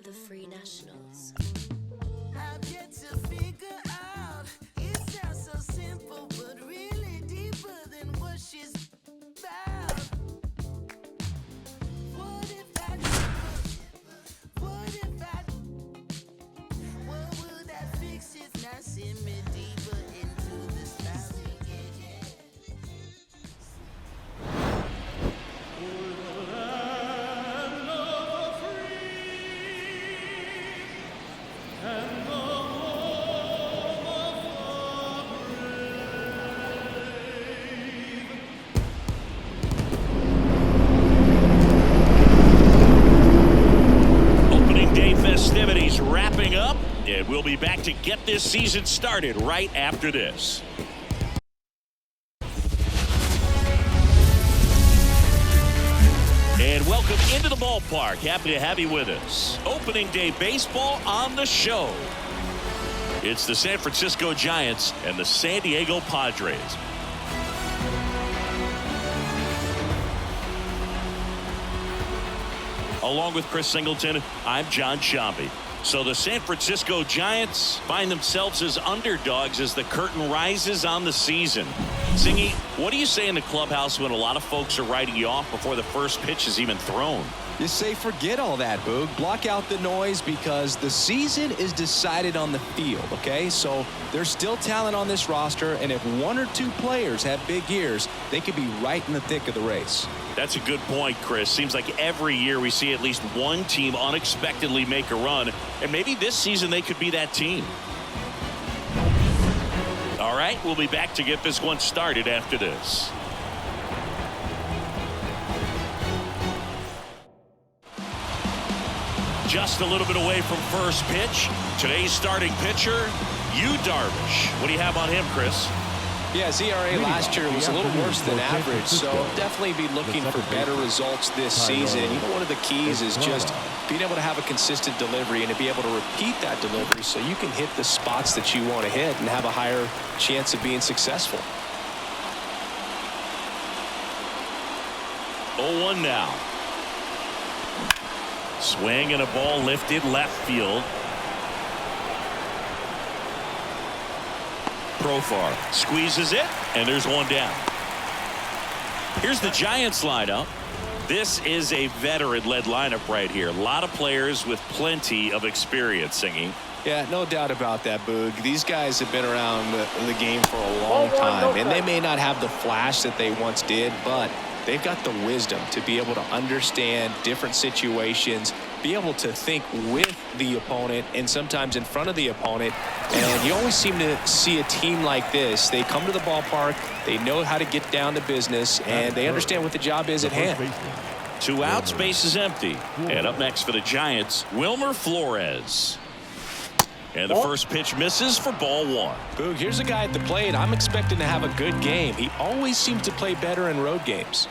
The Free Nationals. I've yet to figure out. It sounds so simple, but really deeper than what she's about. What if I what would that fix if not send me deeper into the style? Festivities wrapping up, and we'll be back to get this season started right after this. And welcome into the ballpark. Happy to have you with us. Opening day baseball on the show. It's the San Francisco Giants and the San Diego Padres. Along with Chris Singleton, I'm John Shambi. So the San Francisco Giants find themselves as underdogs as the curtain rises on the season. Singy, what do you say in the clubhouse when a lot of folks are writing you off before the first pitch is even thrown? You say forget all that, Boog. Block out the noise because the season is decided on the field, okay? So there's still talent on this roster, and if one or two players have big years, they could be right in the thick of the race. That's a good point, Chris. Seems like every year we see at least one team unexpectedly make a run, and maybe this season they could be that team. All right, we'll be back to get this one started after this. Just a little bit away from first pitch. Today's starting pitcher, Yu Darvish. What do you have on him, Chris? Yeah, his ERA last year was a little worse than average, so definitely be looking for better results this season. You know, one of the keys is just being able to have a consistent delivery and to be able to repeat that delivery so you can hit the spots that you want to hit and have a higher chance of being successful. 0-1 now. Swing and a ball lifted left field. Profar squeezes it, and there's one down. Here's the Giants lineup. This is a veteran-led lineup right here. A lot of players with plenty of experience, Singy. Yeah, no doubt about that, Boog. These guys have been around the game for a long time, and they may not have the flash that they once did, but they've got the wisdom to be able to understand different situations, be able to think with the opponent and sometimes in front of the opponent. And you always seem to see a team like this. They come to the ballpark, they know how to get down to business, and they understand what the job is at hand. 2 outs, base is empty. And up next for the Giants, Wilmer Flores. And the first pitch misses for ball 1. Boog, here's a guy at the plate. I'm expecting to have a good game. He always seems to play better in road games.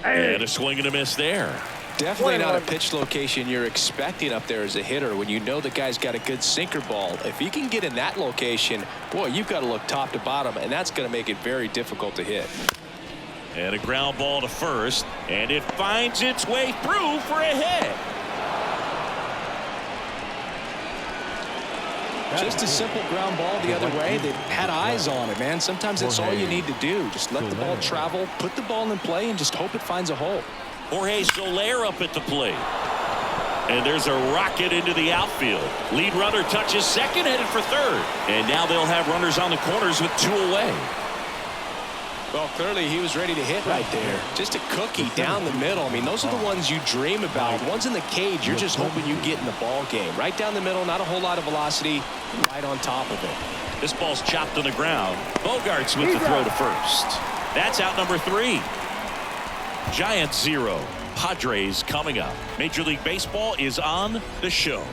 And a swing and a miss there. Definitely not a pitch location you're expecting up there as a hitter when you know the guy's got a good sinker ball. If he can get in that location, boy, you've got to look top to bottom, and that's going to make it very difficult to hit. And a ground ball to first, and it finds its way through for a hit. Just a simple ground ball the other way. They had eyes on it, man. Sometimes that's all you need to do. Just let the ball travel, put the ball in play, and just hope it finds a hole. Jorge Soler up at the plate. And there's a rocket into the outfield. Lead runner touches second, headed for third. And now they'll have runners on the corners with 2 away. Well, clearly he was ready to hit right there. Just a cookie down the middle. I mean, those are the ones you dream about. Ones in the cage, you're just hoping you get in the ball game. Right down the middle, not a whole lot of velocity, right on top of it. This ball's chopped on the ground. Bogarts with the throw to first. That's out number 3. Giants 0. Padres coming up. Major League Baseball is on the show.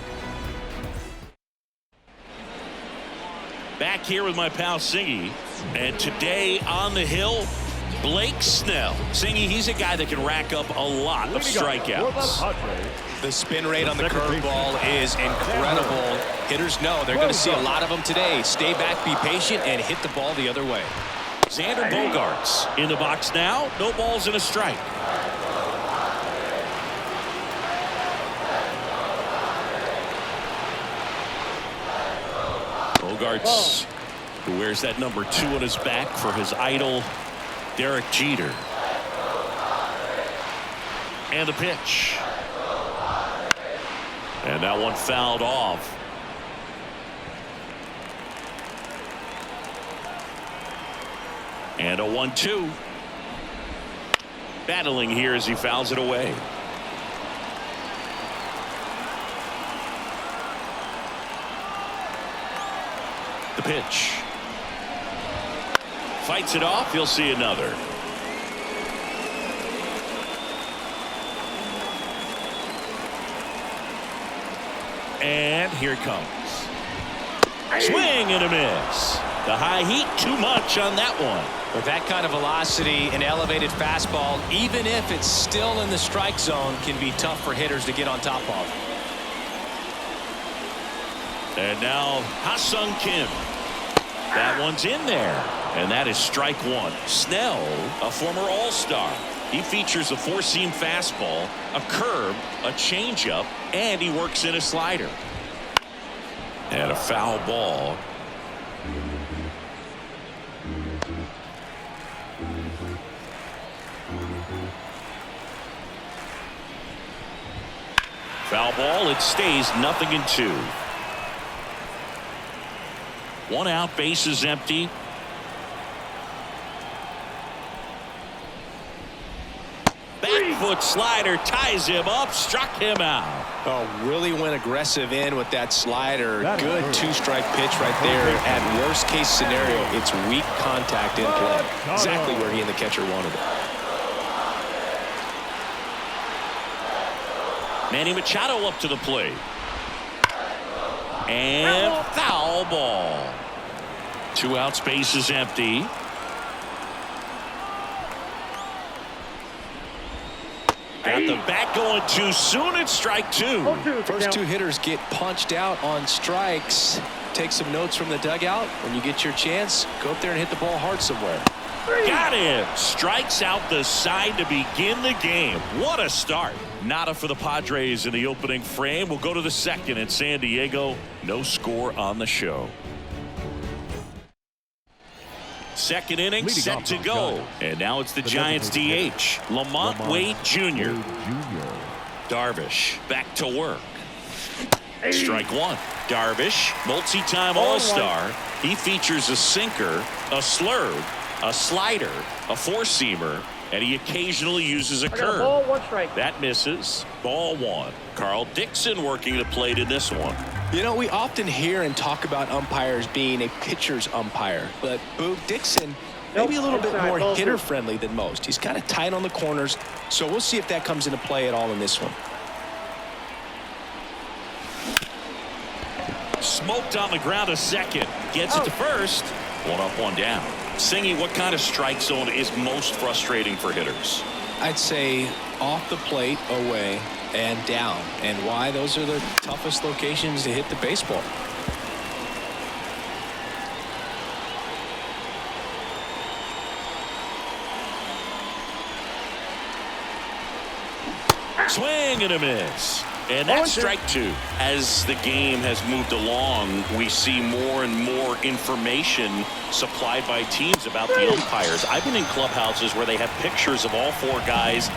Back here with my pal Singy. And today on the hill, Blake Snell. Singy, he's a guy that can rack up a lot of strikeouts. The spin rate on the curveball is incredible. Hitters know they're going to see a lot of them today. Stay back, be patient, and hit the ball the other way. Xander Bogaerts in the box now. No balls and a strike. starts, who wears that number 2 on his back for his idol, Derek Jeter. And the pitch. And that one fouled off. And a 1-2. Battling here as he fouls it away. The pitch. Fights it off. He'll see another. And here it comes. Swing and a miss. The high heat, too much on that one. With that kind of velocity, an elevated fastball, even if it's still in the strike zone, can be tough for hitters to get on top of. And now Ha-Sung Kim. That one's in there. And that is strike 1. Snell, a former All-Star. He features a 4-seam fastball, a curve, a changeup, and he works in a slider. And a foul ball. Foul ball. It stays 0-2. 1 out, base is empty. Back foot slider ties him up, struck him out. Oh, really went aggressive in with that slider. Good 2-strike pitch right there. At worst case scenario, it's weak contact in play. Exactly where he and the catcher wanted it. Manny Machado up to the plate. And foul ball. 2 outs, base is empty. Got the bat going too soon. It's strike 2. First 2 hitters get punched out on strikes. Take some notes from the dugout. When you get your chance, go up there and hit the ball hard somewhere. Got him. Strikes out the side to begin the game. What a start. Nada for the Padres in the opening frame. We'll go to the second in San Diego. No score on the show. Second inning set to go. And now it's the Giants DH, Lamont Wade Jr. Darvish back to work. Strike 1. Darvish, multi-time All-Star. He features a sinker, a slurve, a slider, a 4-seamer, and he occasionally uses a curve. Ball, 1 strike. That misses. Ball 1. Carl Dixon working the plate in this one. You know, we often hear and talk about umpires being a pitcher's umpire, but Boog Dixon maybe a little bit more hitter-friendly than most. He's kind of tight on the corners, so we'll see if that comes into play at all in this one. Smoked on the ground a second. Gets it to first. 1 up, 1 down. Singy, what kind of strike zone is most frustrating for hitters? I'd say off the plate, away, and down. And why? Those are the toughest locations to hit the baseball. Swing and a miss. And that's strike 2. As the game has moved along, we see more and more information supplied by teams about the umpires. I've been in clubhouses where they have pictures of all 4 guys,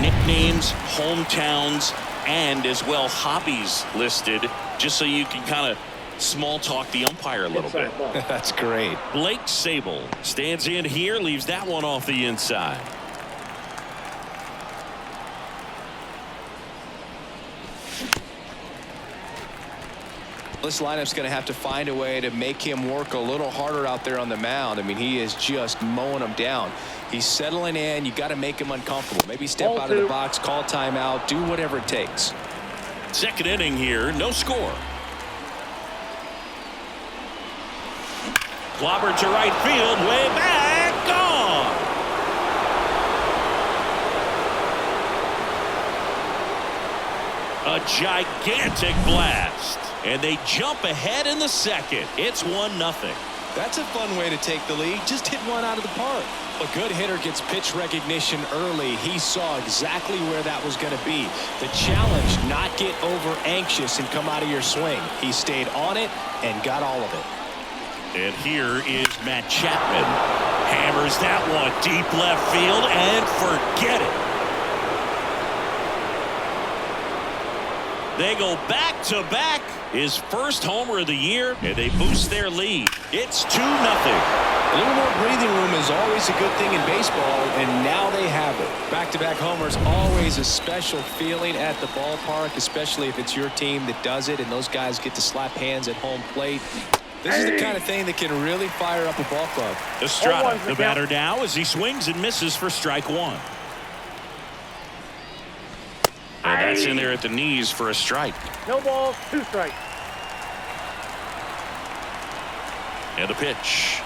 nicknames, hometowns, and as well hobbies listed, just so you can kind of small talk the umpire a little bit. That's great. Blake Sable stands in here, leaves that one off the inside. This lineup's going to have to find a way to make him work a little harder out there on the mound. I mean, he is just mowing them down. He's settling in. You got to make him uncomfortable. Maybe step out of the box, call timeout, do whatever it takes. Second inning here, no score. Clobber to right field, way back, gone. A gigantic blast. And they jump ahead in the second. It's 1-0. That's a fun way to take the lead. Just hit one out of the park. A good hitter gets pitch recognition early. He saw exactly where that was going to be. The challenge, not get over anxious and come out of your swing. He stayed on it and got all of it. And here is Matt Chapman. Hammers that one deep left field and forget it. They go back-to-back. His first homer of the year, and they boost their lead. It's 2-0. A little more breathing room is always a good thing in baseball, and now they have it. Back-to-back homers, always a special feeling at the ballpark, especially if it's your team that does it, and those guys get to slap hands at home plate. This is the kind of thing that can really fire up a ball club. Estrada, the batter now, as he swings and misses for strike one. And that's in there at the knees for a strike. No balls, 2 strikes. And the pitch.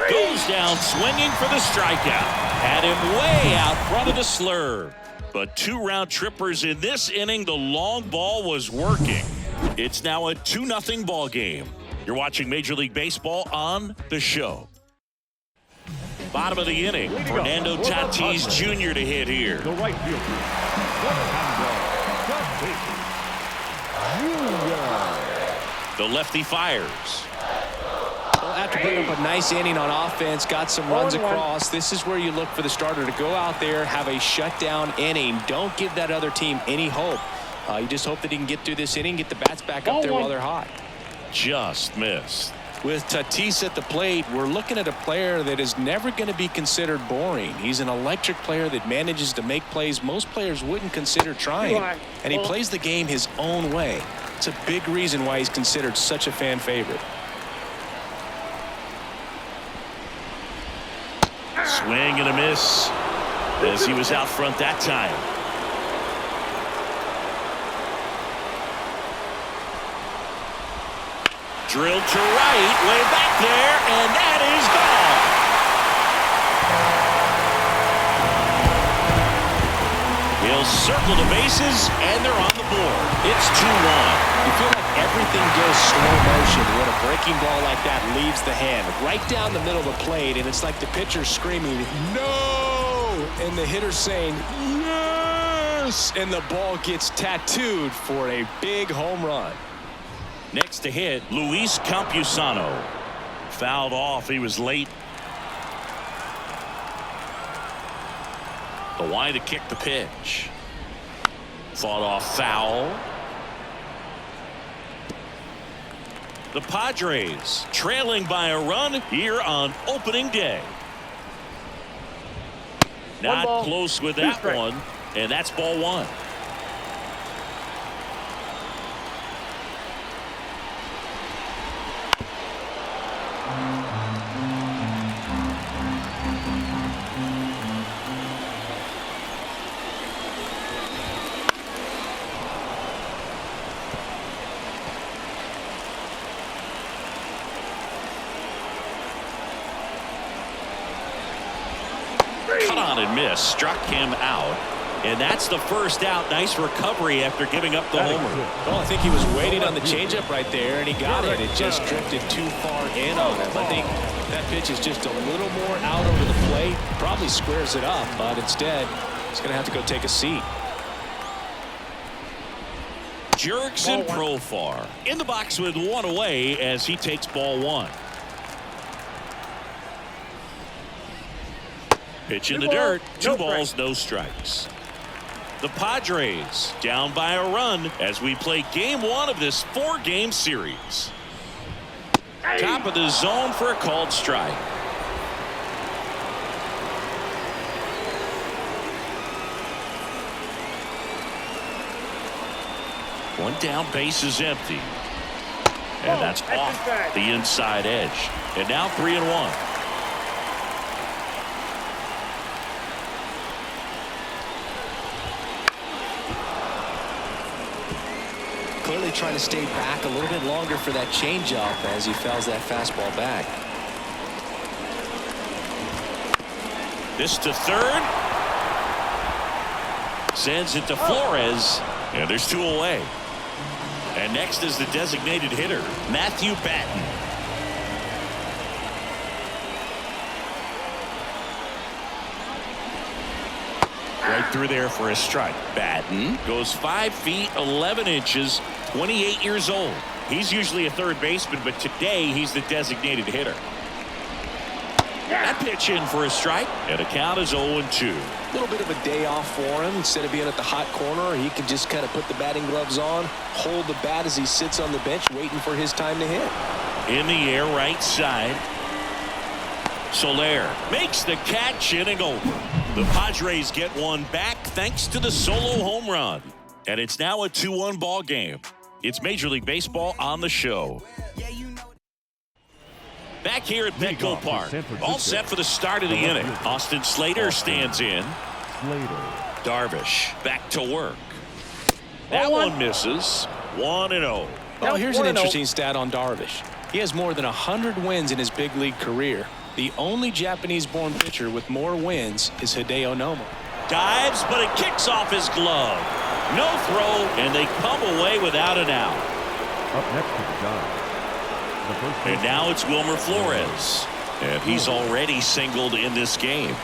Goes down swinging for the strikeout. Had him way out front of the slurve. But 2 round trippers in this inning. The long ball was working. It's now a 2-0 ball game. You're watching Major League Baseball on The Show. Bottom of the inning. Fernando Tatis Jr. to hit here. The right fielder, The lefty fires. Well, after putting up a nice inning on offense, got some runs across, this is where you look for the starter to go out there, have a shutdown inning. Don't give that other team any hope. You just hope that he can get through this inning, get the bats back up there while they're hot. Just missed. With Tatis at the plate, we're looking at a player that is never going to be considered boring. He's an electric player that manages to make plays most players wouldn't consider trying. And he plays the game his own way. It's a big reason why he's considered such a fan favorite. Swing and a miss as he was out front that time. Drilled to right, way back there, and that is gone. He'll circle the bases, and they're on the board. It's 2-1. You feel like everything goes slow motion when a breaking ball like that leaves the hand right down the middle of the plate, and it's like the pitcher screaming, "No!" and the hitter saying, "Yes!" and the ball gets tattooed for a big home run. Next to hit, Luis Campusano. Fouled off. He was late. The line to kick the pitch. Fought off foul. The Padres trailing by a run here on opening day. Not close with that one, and that's ball 1. Cut on and miss, struck him out, and that's the first out. Nice recovery after giving up the homer. Well, I think he was waiting on the changeup right there, and he got it. It just drifted too far in on him. I think that pitch is just a little more out over the plate. Probably squares it up, but instead, he's going to have to go take a seat. Jurickson Profar in the box with 1 away as he takes ball 1. Pitch in the dirt. 2 balls, no strikes. The Padres down by a run as we play game 1 of this 4-game series. Top of the zone for a called strike. One down, base is empty. And that's off the inside edge. And now 3-1. Clearly trying to stay back a little bit longer for that changeup as he fouls that fastball back. This to third. Sends it to Flores. And there's 2 away. And next is the designated hitter, Matthew Batten. Right through there for a strike. Batten goes 5 feet 11 inches, 28 years old. He's usually a third baseman, but today he's the designated hitter. That pitch in for a strike, and a count is 0-2. A little bit of a day off for him. Instead of being at the hot corner, he can just kind of put the batting gloves on, hold the bat as he sits on the bench waiting for his time to hit. In the air, right side. Soler makes the catch, inning over. The Padres get one back thanks to the solo home run. And it's now a 2-1 ball game. It's Major League Baseball on the show. Back here at Petco Park. All set for the start of the inning. Austin Slater stands in. Darvish back to work. That one misses. 1-0. Well, here's an interesting stat on Darvish. He has more than 100 wins in his big league career. The only Japanese-born pitcher with more wins is Hideo Nomo. Dives, but it kicks off his glove. No throw, and they come away without an out. Up next to the Giants. And now it's Wilmer Flores. And he's already singled in this game.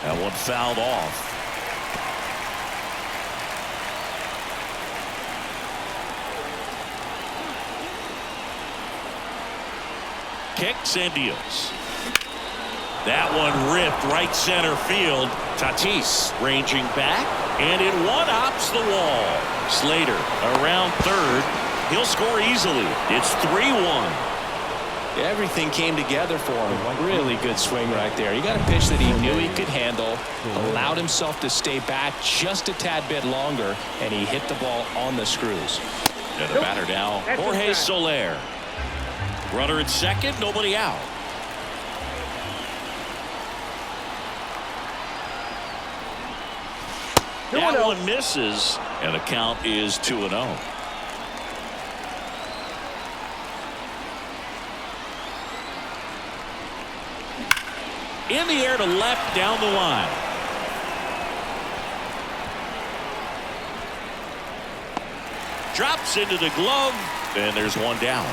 That one fouled off. Kicks and deals. That one ripped right center field. Tatis ranging back, and it one-hops the wall. Slater around third. He'll score easily. It's 3-1. Everything came together for him. Really good swing right there. He got a pitch that he knew he could handle, allowed himself to stay back just a tad bit longer, and he hit the ball on the screws. And the batter now, Jorge Soler. Runner at second, nobody out. That one misses, and the count is 2-0. In the air to left down the line. Drops into the glove, and there's one down.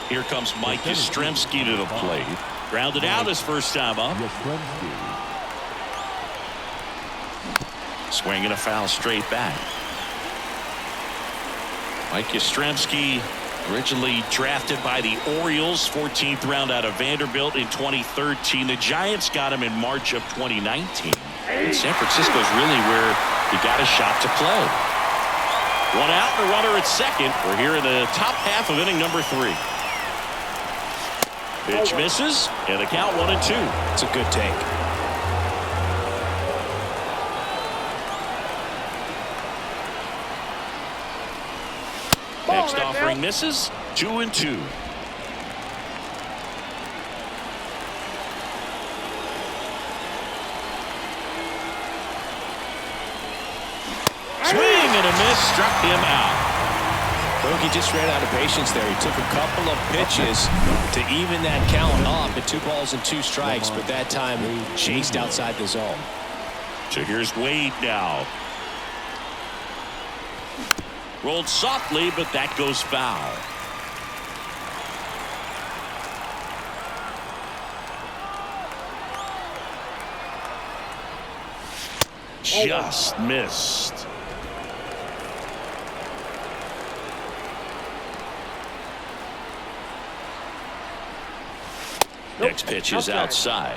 Here comes Mike Yastrzemski to the plate. Grounded out his first time up. Swinging a foul straight back. Mike Yastrzemski, originally drafted by the Orioles, 14th round out of Vanderbilt in 2013. The Giants got him in March of 2019. And San Francisco's really where he got a shot to play. One out and a runner at second. We're here in the top half of inning number 3. Pitch misses, and the count 1-2. It's a good take. Next offering misses, 2-2. Swing and a miss, struck him out. He just ran out of patience there. He took a couple of pitches to even that count up at 2 balls and 2 strikes, but that time chased outside the zone. So here's Wade now. Rolled softly, but that goes foul. Just missed. Next pitch is outside.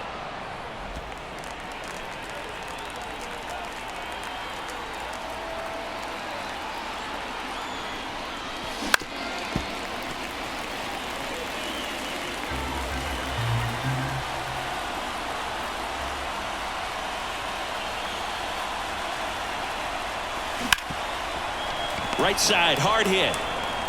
Right side, hard hit.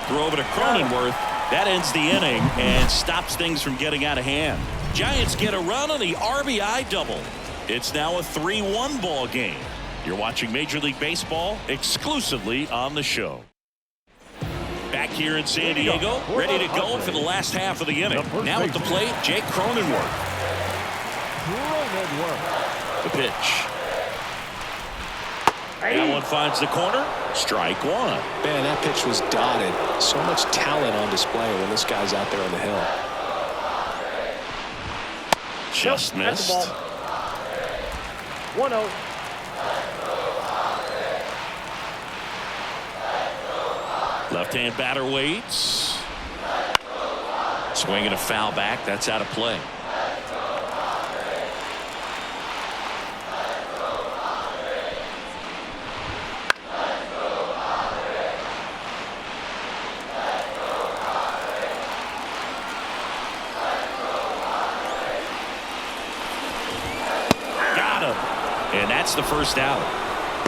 Throw over to Cronenworth. That ends the inning and stops things from getting out of hand. Giants get a run on the RBI double. It's now a 3-1 ball game. You're watching Major League Baseball exclusively on the show. Back here in San Diego, ready to go for the last half of the inning. Now at the plate, Jake Cronenworth. The pitch. That one finds the corner. Strike one. Man, that pitch was dotted. So much talent on display when this guy's out there on the hill. Just missed. 1-0. Left-hand batter waits. Swinging a foul back. That's out of play. Got him. And that's the first out.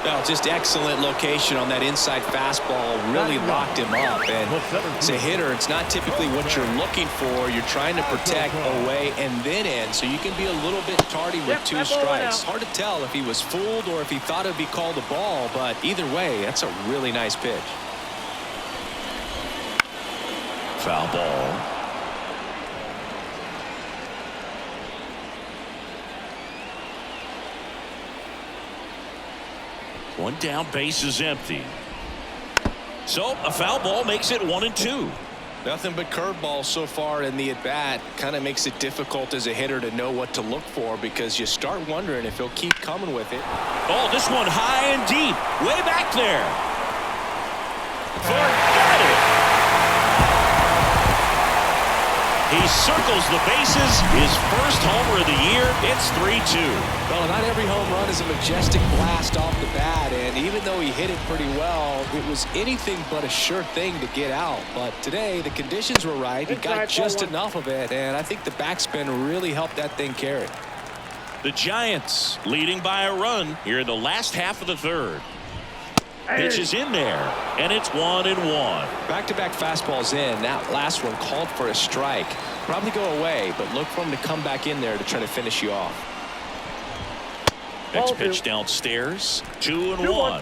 Well, just excellent location on that inside fastball. Really locked him up. And as a hitter, it's not typically what you're looking for. You're trying to protect away and then in, so you can be a little bit tardy with 2 strikes. Hard to tell if he was fooled or if he thought it would be called a ball, but either way, that's a really nice pitch. Foul ball. One down, base is empty. So a foul ball makes it 1-2. Nothing but curveballs so far in the at-bat. Kind of makes it difficult as a hitter to know what to look for because you start wondering if he'll keep coming with it. Oh, this one high and deep. Way back there. Forget it. He circles the bases. His first homer of the year. It's 3-2. Well, not every home run is a majestic blast off the bat, and even though he hit it pretty well, it was anything but a sure thing to get out. But today, the conditions were right. He got just enough of it, and I think the backspin really helped that thing carry. The Giants leading by a run here in the last half of the third. Pitch is in there, and it's 1-1. Back-to-back fastballs in. That last one called for a strike. Probably go away, but look for him to come back in there to try to finish you off. Next pitch downstairs. 2-1.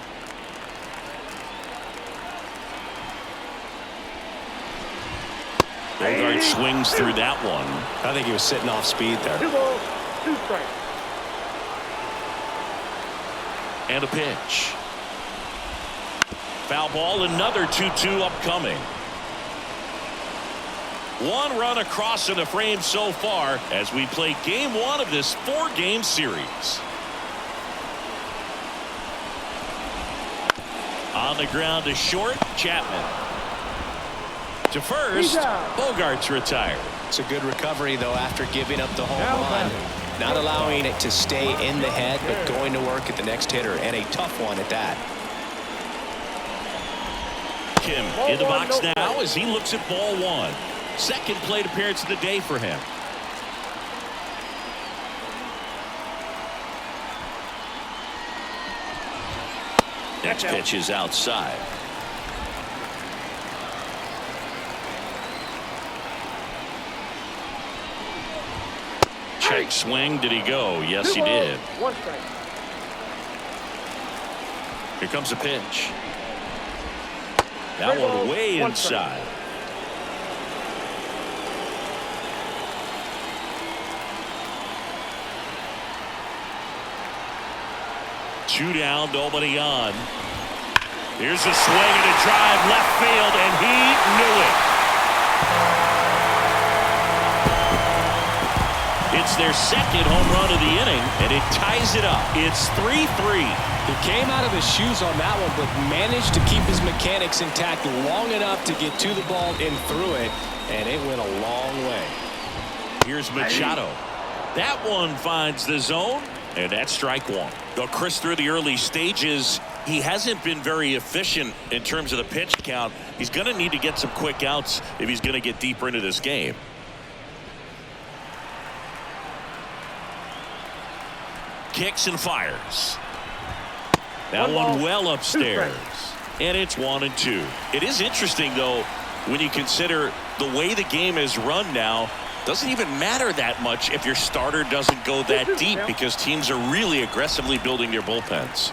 Bogart swings through that one. I think he was sitting off speed there. 2 balls, 2 strikes. And a pitch. Foul ball, another 2-2 upcoming. 1 run across in the frame so far as we play game 1 of this 4-game series. On the ground to short, Chapman. To first, Bogart's retired. It's a good recovery, though, after giving up the home run. Not allowing it to stay in the head, but going to work at the next hitter, and a tough one at that. Kim in the box now as he looks at ball 1. Second plate appearance of the day for him. Next pitch is outside. Check swing. Did he go? Yes, he did. 1 strike. Here comes a pitch. That one way inside. Two down, nobody on. Here's a swing and a drive left field, and he knew it. It's their second home run of the inning, and it ties it up. It's 3-3. He came out of his shoes on that one, but managed to keep his mechanics intact long enough to get to the ball and through it, and it went a long way. Here's Machado. That one finds the zone, and that's strike 1. Though Chris, through the early stages, he hasn't been very efficient in terms of the pitch count. He's going to need to get some quick outs if he's going to get deeper into this game. Kicks and fires. That one well upstairs. And it's 1-2. It is interesting, though, when you consider the way the game is run now. Doesn't even matter that much if your starter doesn't go that deep because teams are really aggressively building their bullpens.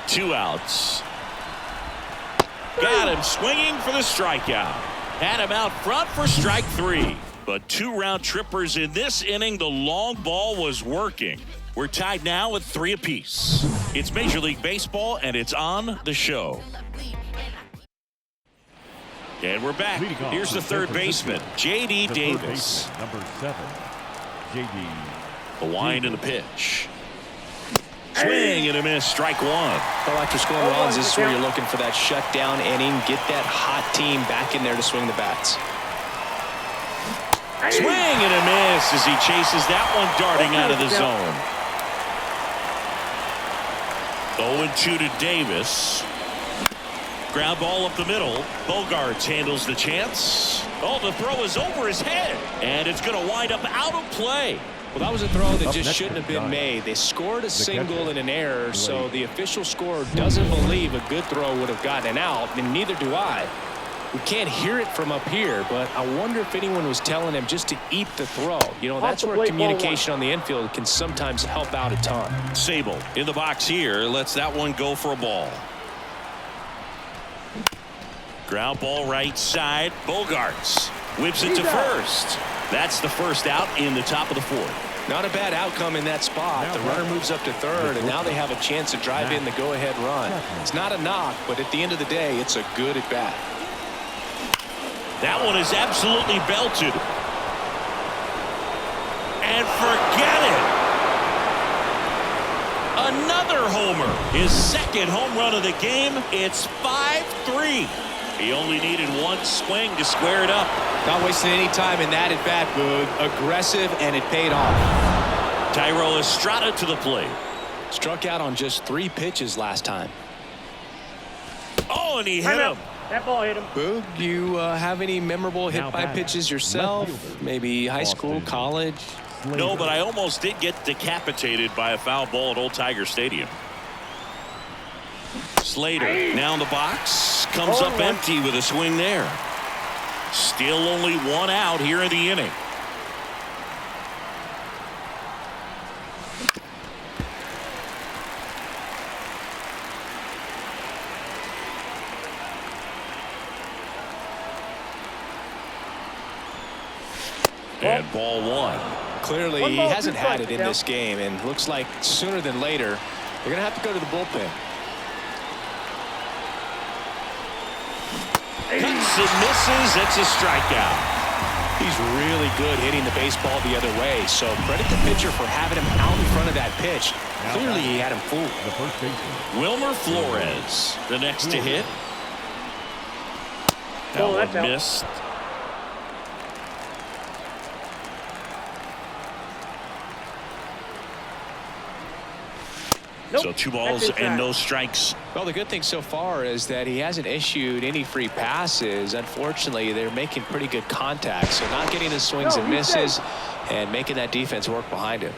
Two outs. Got him swinging for the strikeout. Had him out front for strike 3. But 2 round trippers in this inning. The long ball was working. We're tied now with 3 apiece. It's Major League Baseball, and it's on the show. And we're back. Here's the third baseman, J.D. Davis. Number 7, J.D. The wind and the pitch. Swing and a miss, strike one. Well, after scoring runs, this is where you're looking for that shutdown inning. Get that hot team back in there to swing the bats. Swing and a miss as he chases that one darting out of the zone. 0-2 to Davis. Ground ball up the middle. Bogaerts handles the chance. Oh, the throw is over his head. And it's going to wind up out of play. Well, that was a throw that Up just next shouldn't have been Giants. made. They scored a single catcher, and an error, so Blake. the official scorer doesn't believe a good throw would have gotten an out, and neither do I. We can't hear it from up here, but I wonder if anyone was telling him just to eat the throw. You know, that's where communication on the infield can sometimes help out a ton. Sable in the box here lets that one go for a ball. Ground ball right side. Bogaerts whips it to first. That's the first out in the top of the fourth. Not a bad outcome in that spot. The runner moves up to third, and now they have a chance to drive in the go-ahead run. It's not a knock, but at the end of the day, it's a good at-bat. That one is absolutely belted. And forget it. Another homer. His second home run of the game. It's 5-3. He only needed one swing to square it up. Not wasting any time in that at-bat, Boog. Aggressive, and it paid off. Thairo Estrada to the plate. Struck out on just 3 pitches last time. Oh, and he hit him. That ball hit him. Boog, you have any memorable hit-by pitches yourself? Maybe high school, college? No, but I almost did get decapitated by a foul ball at Old Tiger Stadium. Slater now in the box. Comes up empty with a swing there. Still only one out here in the inning. And ball one. Clearly, he hasn't had it in this game, and looks like sooner than later, they're going to have to go to the bullpen. Cuts and misses. It's a strikeout. He's really good hitting the baseball the other way, so credit the pitcher for having him out in front of that pitch. Clearly, he had him fooled. The first baseman. Wilmer Flores, the next to hit. That Oh, that's one out. missed. So 2 balls That's and inside. no strikes. Well, the good thing so far is that he hasn't issued any free passes. Unfortunately, they're making pretty good contact, so not getting the swings and misses and making that defense work behind him.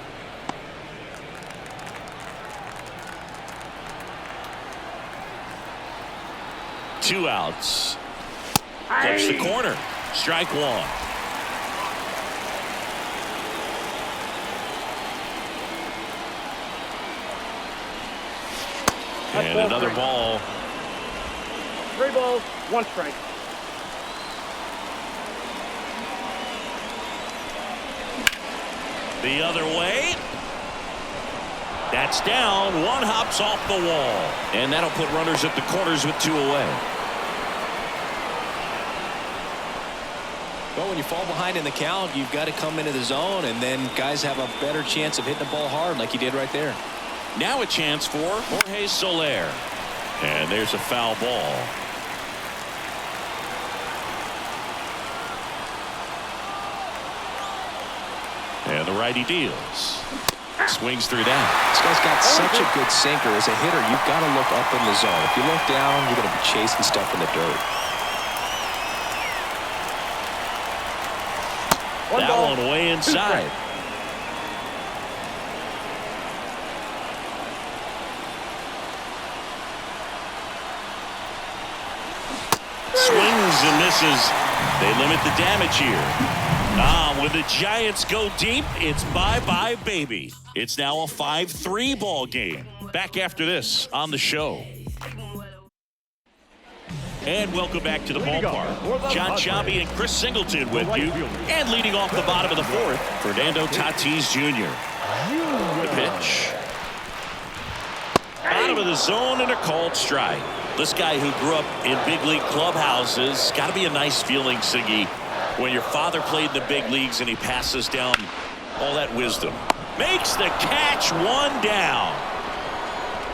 Two outs. Flips the corner. Strike one. And another ball. 3 balls, 1 strike. The other way. That's down. One hops off the wall. And that'll put runners at the corners with 2 away. Well, when you fall behind in the count, you've got to come into the zone, and then guys have a better chance of hitting the ball hard like he did right there. Now a chance for Jorge Soler. And there's a foul ball. And the righty deals. Swings through that. This guy's got such a good sinker. As a hitter, you've got to look up in the zone. If you look down, you're going to be chasing stuff in the dirt. That one way inside. Swings and misses. They limit the damage here. When the Giants go deep, it's bye-bye, baby. It's now a 5-3 ball game. Back after this on the show. And welcome back to the ballpark. John Sciambi and Chris Singleton with you. And leading off the bottom of the fourth, Fernando Tatis Jr. The pitch. Bottom of the zone and a called strike. This guy who grew up in big league clubhouses, got to be a nice feeling, Siggy, when your father played in the big leagues and he passes down all that wisdom. Makes the catch, one down.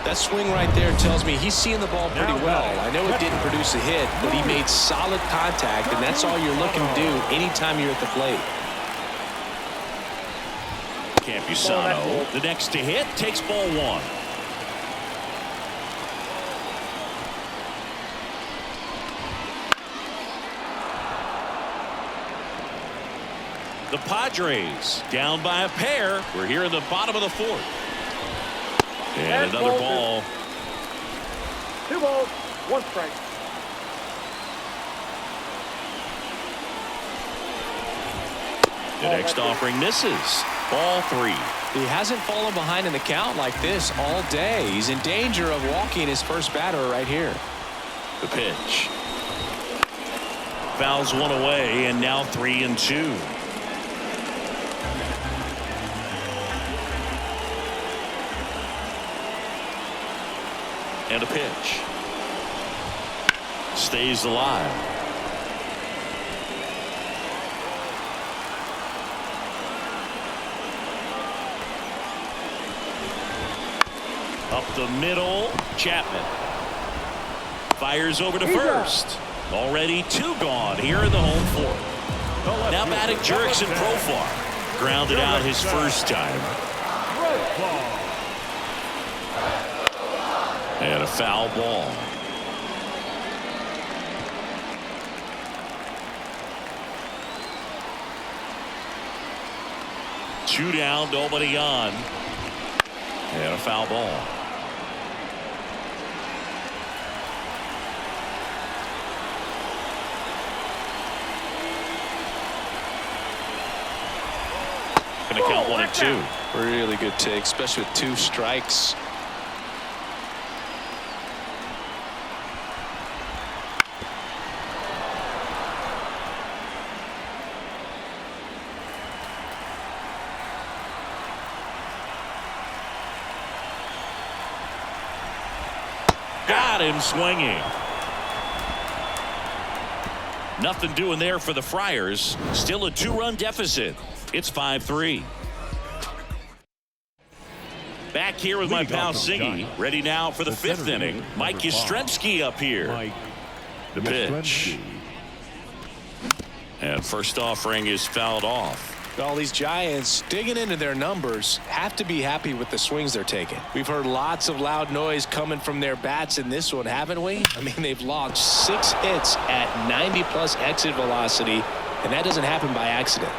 That swing right there tells me he's seeing the ball pretty well. I know it didn't produce a hit, but he made solid contact, and that's all you're looking to do anytime you're at the plate. Campusano, the next to hit, takes ball one. The Padres down by a pair. We're here in the bottom of the fourth. And another ball. 2 balls, 1 strike. The next offering misses. Ball 3. He hasn't fallen behind in the count like this all day. He's in danger of walking his first batter right here. The pitch. Fouls one away, and now 3-2. And a pitch. Stays alive. Up the middle, Chapman. Fires over to first. Already 2 gone here in the home fourth. Now batting Jurickson Profar. Grounded out his first time. And a foul ball. Two down, nobody on. And a foul ball. Gonna count 1 and 2. Really good take, especially with 2 strikes. Got him swinging. Nothing doing there for the Friars. Still a 2-run deficit. It's 5-3. Back here with my pal Siggy. Ready now for the 5th inning. Mike Yastrzemski up here. The pitch. And first offering is fouled off. All these Giants digging into their numbers have to be happy with the swings they're taking. We've heard lots of loud noise coming from their bats in this one, haven't we? I mean, they've logged 6 hits at 90+ exit velocity, and that doesn't happen by accident.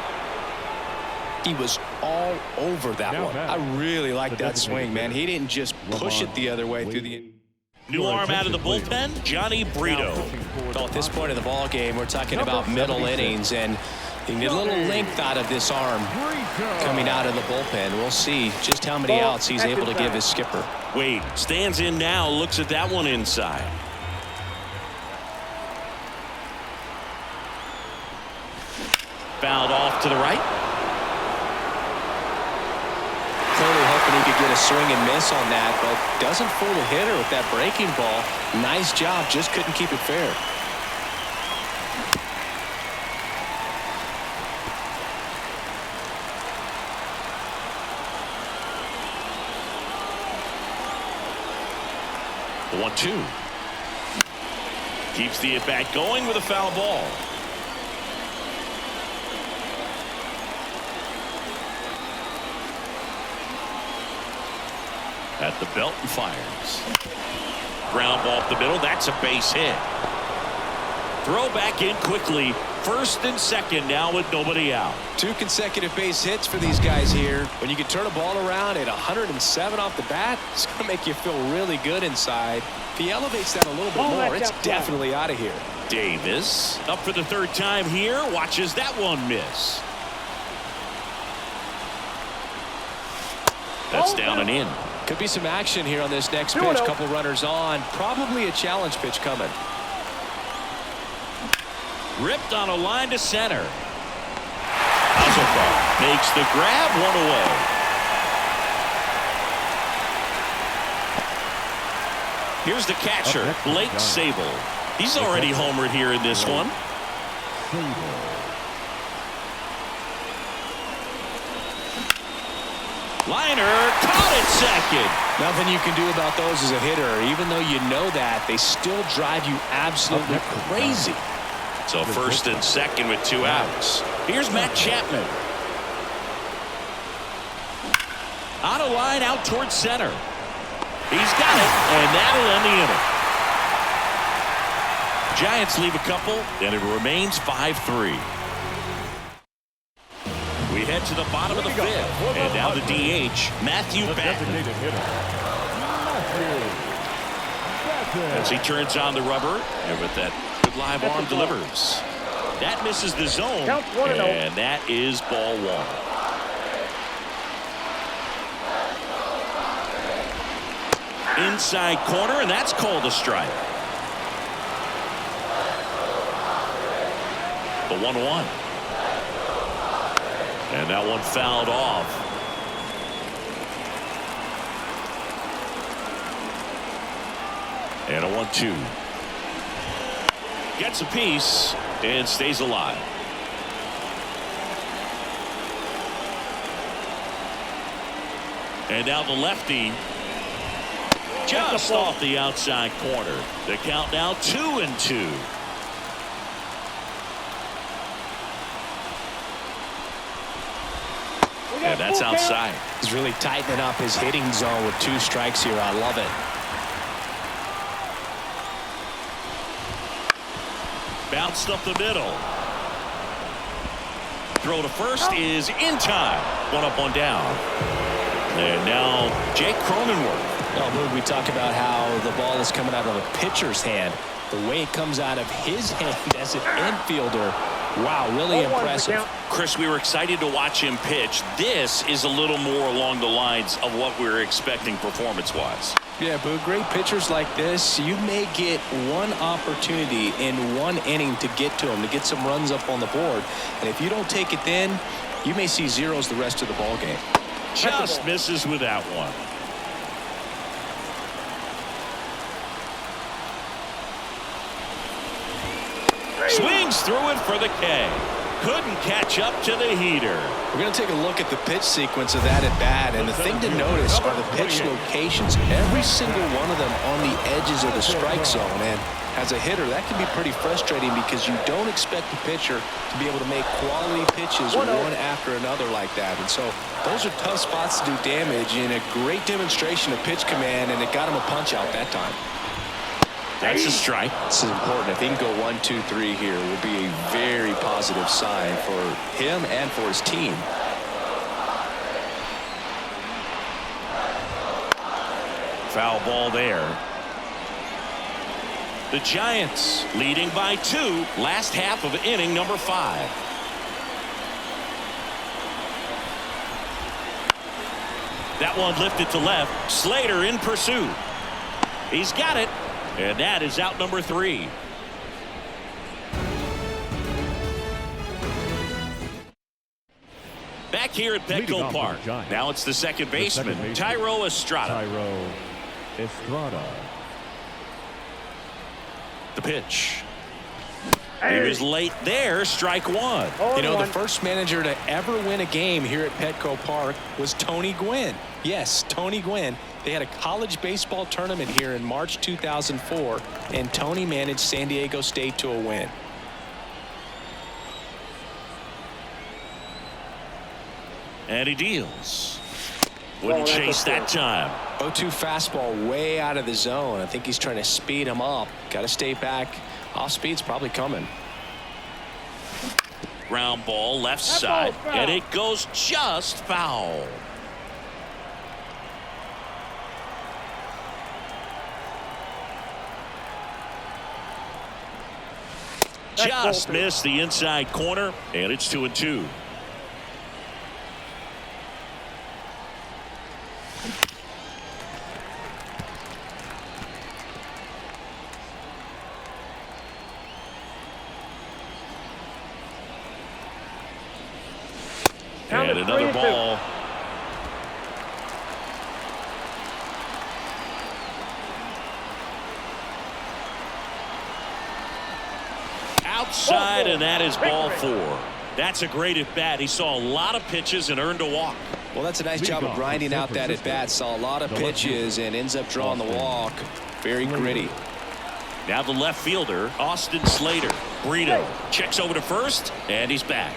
He was all over that one. I really like that swing, man. He didn't just push it the other way through the... New arm out of the bullpen, Johnny Brito. Well, at this point in the ball game, we're talking about middle innings, and you need a little length out of this arm coming out of the bullpen. We'll see just how many outs he's able to give his skipper. Wade stands in now, looks at that one inside. Fouled off to the right. Clearly hoping he could get a swing and miss on that, but doesn't fool the hitter with that breaking ball. Nice job, just couldn't keep it fair. The 1-2. Keeps the at-bat going with a foul ball. At the belt and fires. Ground ball up the middle. That's a base hit. Throw back in quickly. First and second now with nobody out. 2 consecutive base hits for these guys here. When you can turn a ball around at 107 off the bat, it's going to make you feel really good inside. If he elevates that a little bit more, it's definitely out of here. Davis up for the 3rd time here. Watches that one miss. That's down and in. Could be some action here on this next pitch. Couple runners on. Probably a challenge pitch coming. Ripped on a line to center. Hazelford makes the grab, 1 away. Here's the catcher, Blake Sable. He's already homered here in this one. Liner caught at second. Nothing you can do about those as a hitter. Even though you know that, they still drive you absolutely crazy. So first and second with 2 outs. Here's Matt Chapman. Out of line, out towards center. He's got it, and that'll end the inning. Giants leave a couple, and it remains 5-3. We head to the bottom of the 5th, and now the DH, Matthew Batten. As he turns on the rubber, and with that good live arm delivers. That misses the zone, and that is ball 1. Inside corner, and that's called a strike. The 1-1. And that one fouled off. And a 1-2. Gets a piece and stays alive. And now the lefty. Just off the outside corner. The count now 2-2. And that's outside. He's really tightening up his hitting zone with 2 strikes here. I love it. Bounced up the middle. Throw to first is in time. 1 up, 1 down. And now Jake Cronenworth. We talk about how the ball is coming out of a pitcher's hand. The way it comes out of his hand as an infielder. Wow, really impressive. Chris, we were excited to watch him pitch. This is a little more along the lines of what we were expecting performance-wise. Yeah, but great pitchers like this, you may get one opportunity in one inning to get to them, to get some runs up on the board. And if you don't take it then, you may see zeros the rest of the ball game. Just misses with that one. Swings through it for the K. Couldn't catch up to the heater. We're going to take a look at the pitch sequence of that at bat, and the thing to notice are the pitch locations. Every single one of them on the edges of the strike zone. And as a hitter, that can be pretty frustrating because you don't expect the pitcher to be able to make quality pitches one after another like that. And so those are tough spots to do damage, and a great demonstration of pitch command, and it got him a punch out that time. That's a strike. This is important. If he can go 1, 2, 3 here, it will be a very positive sign for him and for his team. Foul ball there. The Giants leading by 2. Last half of inning number 5. That one lifted to left. Slater in pursuit. He's got it. And that is out number 3. Back here at Petco Park. Now it's the second baseman, Thairo Estrada. The pitch. He was late there. Strike 1. You know, the first manager to ever win a game here at Petco Park was Tony Gwynn. Yes, Tony Gwynn. They had a college baseball tournament here in March 2004, and Tony managed San Diego State to a win. And he deals. Wouldn't chase that time. 0-2 fastball way out of the zone. I think he's trying to speed him up. Got to stay back. Off speed's probably coming. Ground ball left side, and it goes just foul. Just missed the inside corner, and it's 2-2. And another ball. outside, and that is ball 4. That's a great at-bat. He saw a lot of pitches and earned a walk. Well, that's a nice job of grinding out that at-bat. Saw a lot of pitches and ends up drawing the walk. Very gritty. Now the left fielder, Austin Slater. Brito checks over to first, and he's back.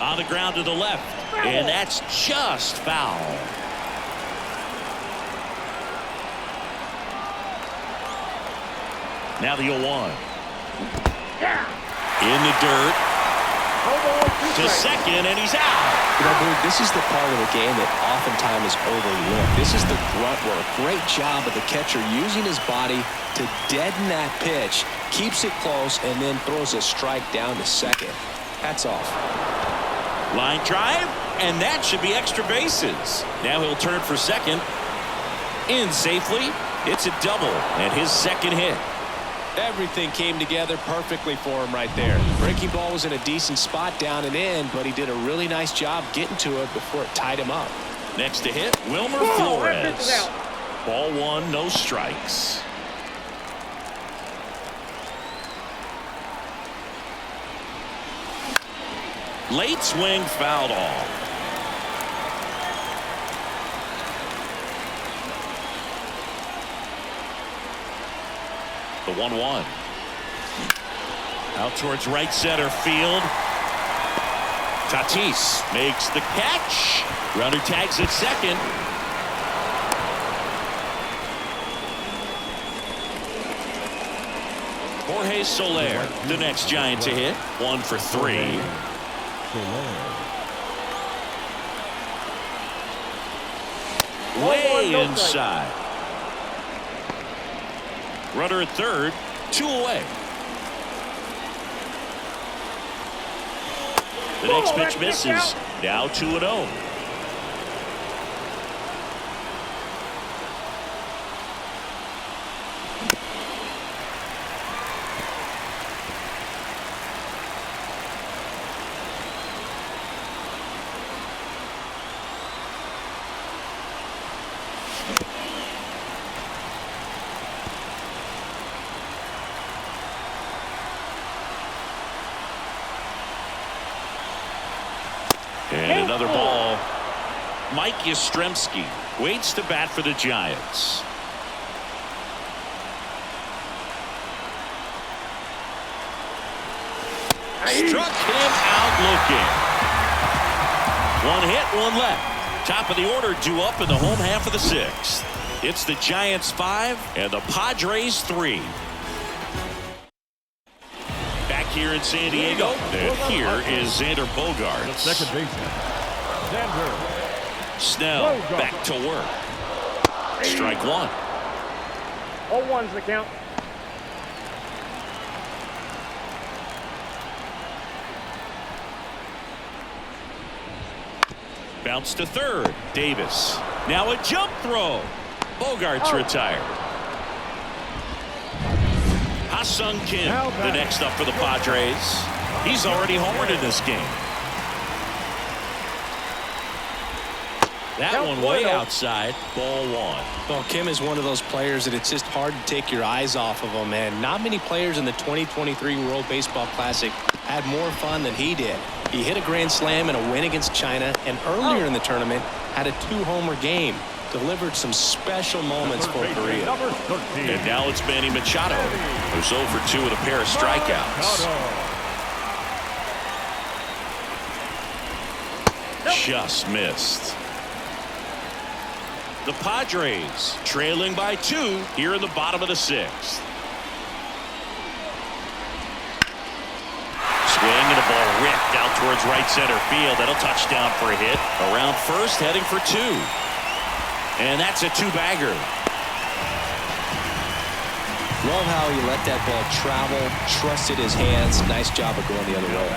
On the ground to the left, and that's just foul. Now the 0-1. In the dirt. To second, and he's out. You know, Boog, this is the part of the game that oftentimes is overlooked. This is the grunt work. Great job of the catcher using his body to deaden that pitch, keeps it close, and then throws a strike down to second. Hats off. Line drive, and that should be extra bases. Now he'll turn for second. In safely. It's a double, and his second hit. Everything came together perfectly for him right there. Breaking ball was in a decent spot down and in, but he did a really nice job getting to it before it tied him up. Next to hit, Wilmer Flores. Ball 1, no strikes. Late swing fouled off. The 1-1. Out towards right center field. Tatis makes the catch. Runner tags at second. Jorge Soler, the next Giant to hit. 1 for 3. Way inside. Runner at third, 2 away. The next pitch misses. Now 2-0. And another ball. Mike Yastrzemski waits to bat for the Giants. Struck him out looking. 1 hit, 1 left. Top of the order due up in the home half of the 6th. It's the Giants 5 and the Padres 3. Here in San Diego, and here is Xander Bogaerts. Second baseman, Xander. Snell back to work. Strike 1. 0-1's the count. Bounce to third. Davis. Now a jump throw. Bogaerts retired. Ha-Sung Kim, the next up for the Padres. He's already homered in this game. That one way outside. Ball 1. Well, Kim is one of those players that it's just hard to take your eyes off of him, and not many players in the 2023 World Baseball Classic had more fun than he did. He hit a grand slam in a win against China, and earlier in the tournament had a 2-homer game. Delivered some special moments for Korea. And now it's Manny Machado, who's 0 for 2 with a pair of strikeouts. Just missed. The Padres trailing by 2 here in the bottom of the 6th. Swing and a ball ripped out towards right center field. That'll touch down for a hit. Around first, heading for 2. And that's a 2-bagger. Love how he let that ball travel, trusted his hands. Nice job of going the other way.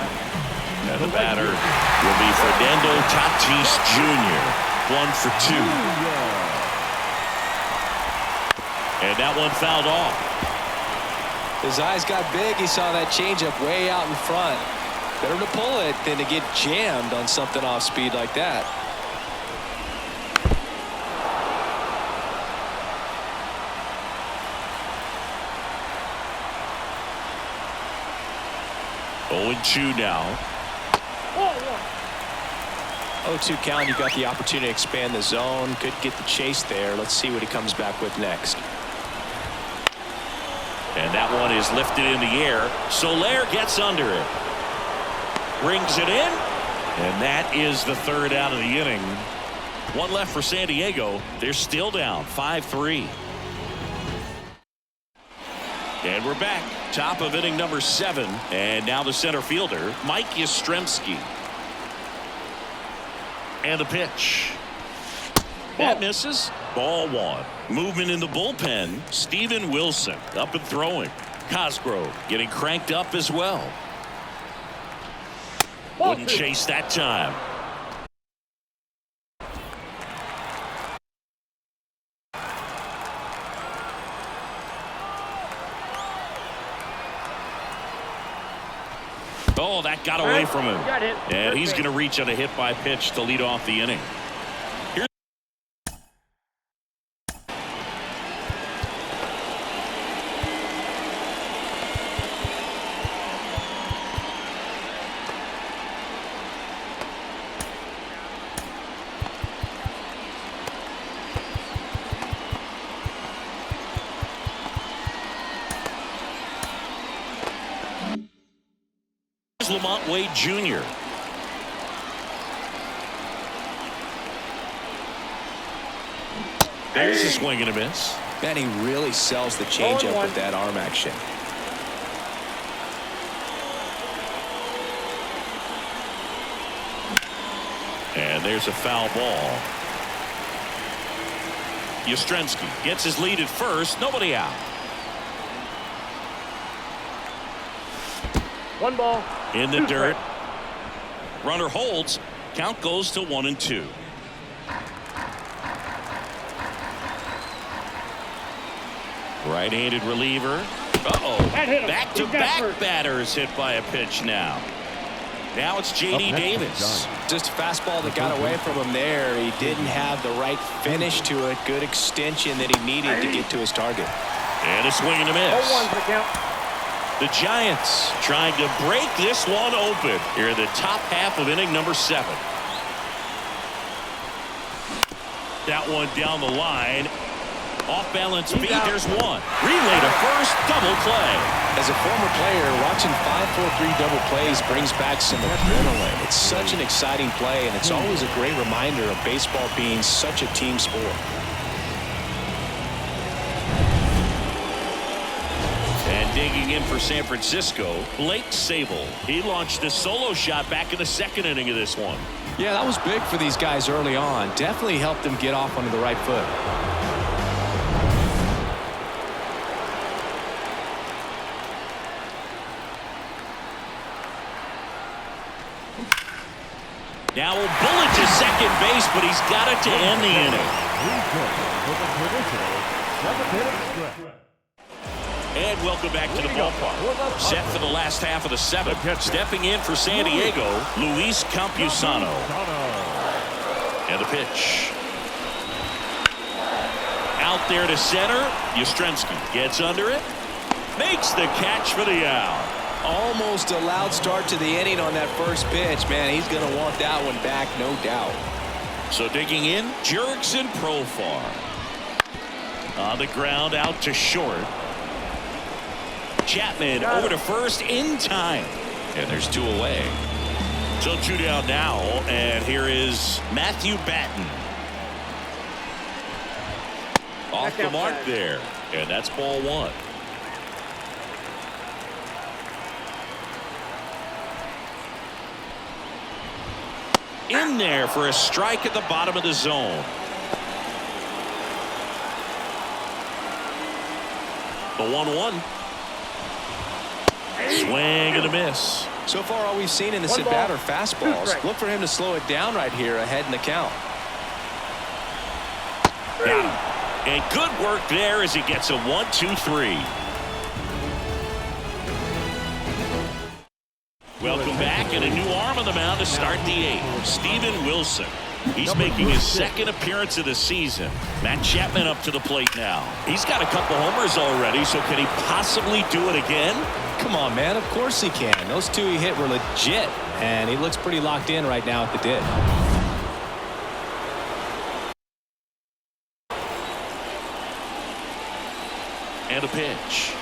And the batter will be Fernando Tatis Jr. 1 for 2. And that one fouled off. His eyes got big. He saw that changeup way out in front. Better to pull it than to get jammed on something off speed like that. 0-2 now. 0-2 count. You got the opportunity to expand the zone. Could get the chase there. Let's see what he comes back with next. And that one is lifted in the air. Soler gets under it. Brings it in. And that is the third out of the inning. One left for San Diego. They're still down 5-3. And we're back. Top of inning number 7. And now the center fielder, Mike Yastrzemski. And the pitch. That misses. Ball 1. Movement in the bullpen. Steven Wilson up and throwing. Cosgrove getting cranked up as well. Wouldn't chase that time. Oh, that got away from him. And he's going to reach on a hit by pitch to lead off the inning. Lamont Wade Jr. There's a swing and a miss. Man, he really sells the changeup with that arm action. And there's a foul ball. Yastrzemski gets his lead at first. Nobody out. 1 ball. In the dirt. Runner holds. Count goes to 1-2. Right-handed reliever. Back-to-back batters hit by a pitch now. Now it's J.D. Davis. Just a fastball that got away from him there. He didn't have the right finish to it. Good extension that he needed to get to his target. And a swing and a miss. 0-1 for the count. The Giants trying to break this one open here in the top half of inning number 7. That one down the line. Off balance feet. There's one. Relay to first. Double play. As a former player, watching 5-4-3 double plays brings back some adrenaline. It's such an exciting play, and it's always a great reminder of baseball being such a team sport. Digging in for San Francisco, Blake Sabol. He launched a solo shot back in the 2nd inning of this one. Yeah, that was big for these guys early on. Definitely helped them get off onto the right foot. Now a bullet to second base, but he's got it to end the inning. And welcome back to the ballpark. Set for the last half of the 7th. Stepping in for San Diego, Luis Campusano. And the pitch. Out there to center. Yastrzemski gets under it. Makes the catch for the out. Almost a loud start to the inning on that first pitch. Man, he's going to want that one back, no doubt. So digging in, Jurickson Profar. On the ground, out to short. Chapman over to first in time. And there's 2 away. So 2 down now. And here is Matthew Batten. Off the mark there. And that's ball 1. In there for a strike at the bottom of the zone. The 1-1. Swing and a miss. So far, all we've seen in this at-bat are fastballs. Look for him to slow it down right here ahead in the count. Got him. And good work there as he gets a 1-2-3. Welcome back, and a new arm on the mound to start the 8th. Steven Wilson. He's making his 2nd appearance of the season. Matt Chapman up to the plate now. He's got a couple homers already, so can he possibly do it again? Come on, man. Of course he can. Those two he hit were legit, and he looks pretty locked in right now at the dish. And a pitch.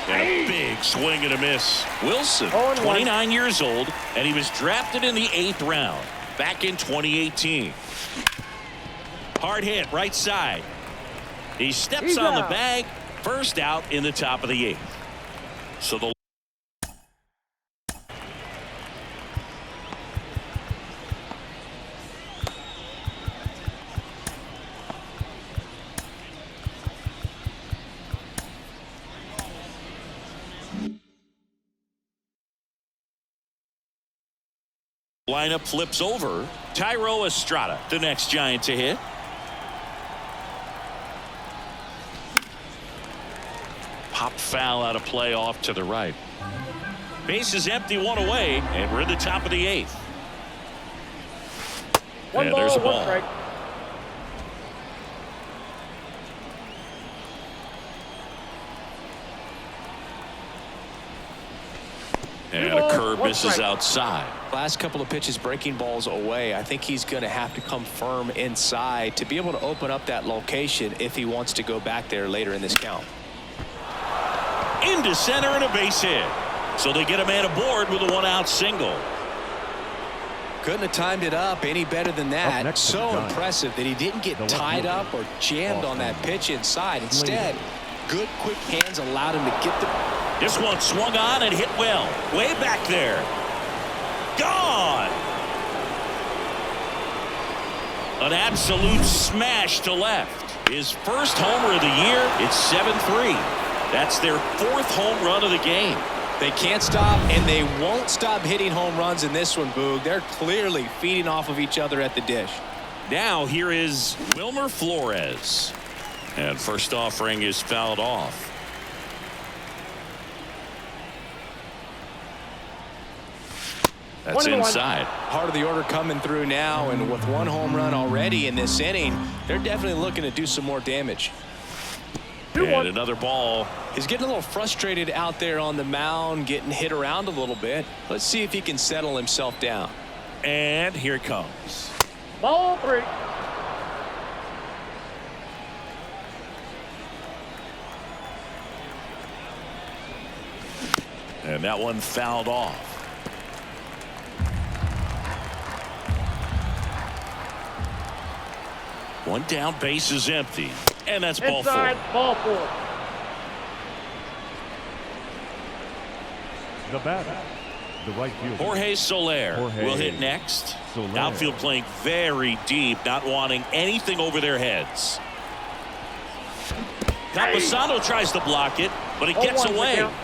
And a big swing and a miss. Wilson, 29 years old, and he was drafted in the 8th round back in 2018. Hard hit, right side. He steps on the bag. First out in the top of the 8th. So the lineup flips over. Tyro Estrada, the next Giant to hit. Pop foul out of play off to the right. Base is empty, one away, and we're in the top of the 8th. And there's a ball. Strike. And a curve misses strike. outside. Last couple of pitches breaking balls away. I think he's going to have to come firm inside to be able to open up that location if he wants to go back there later in this count. Into center and a base hit. So they get a man aboard with a 1-out single. Couldn't have timed it up any better than that. next to So the Giants, impressive that he didn't get the left tied fielder, up or jammed on that pitch inside. Instead, good quick hands allowed him to get the... This one swung on and hit well. Way back there. Gone. An absolute smash to left. His first homer of the year. It's 7-3. That's their 4th home run of the game. They can't stop, and they won't stop hitting home runs in this one, Boog. They're clearly feeding off of each other at the dish. Now here is Wilmer Flores. And first offering is fouled off. That's inside. Part of the order coming through now, and with 1 home run already in this inning, they're definitely looking to do some more damage. And another ball. He's getting a little frustrated out there on the mound, getting hit around a little bit. Let's see if he can settle himself down. And here it comes. Ball 3. And that one fouled off. One down, base is empty. And that's ball 4. Inside, ball 4. The batter, the right fielder. Jorge Soler Jorge will hit next. Soler. Outfield playing very deep, not wanting anything over their heads. Camposano tries to block it, but it gets 0-1 away. count.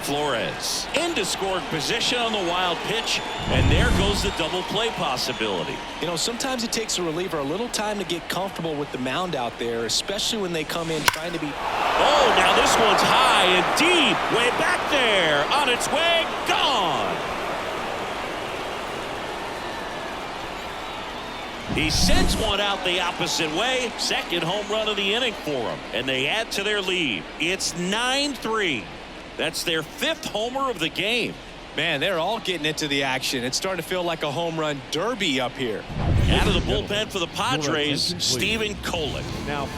Flores into scoring position on the wild pitch, and there goes the double play possibility. You know, sometimes it takes a reliever a little time to get comfortable with the mound out there, especially when they come in trying to be... Oh, now this one's high and deep, way back there, on its way, gone. He sends one out the opposite way. Second home run of the inning for him, and they add to their lead. It's 9-3. That's their 5th homer of the game. Man, they're all getting into the action. It's starting to feel like a home run derby up here. Out of the bullpen for the Padres, Steven Kolick.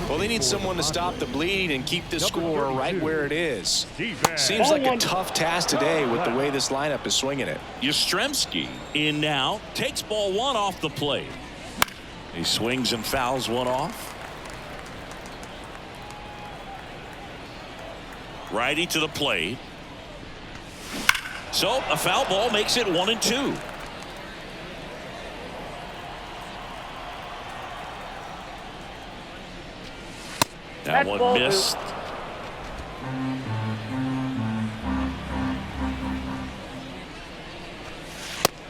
Well, they need someone to stop the bleeding and keep the score right where it is. Seems like a tough task today with the way this lineup is swinging it. Yastrzemski in now, takes ball 1 off the plate. He swings and fouls one off. Righty to the plate. So a foul ball makes it 1-2. That one missed.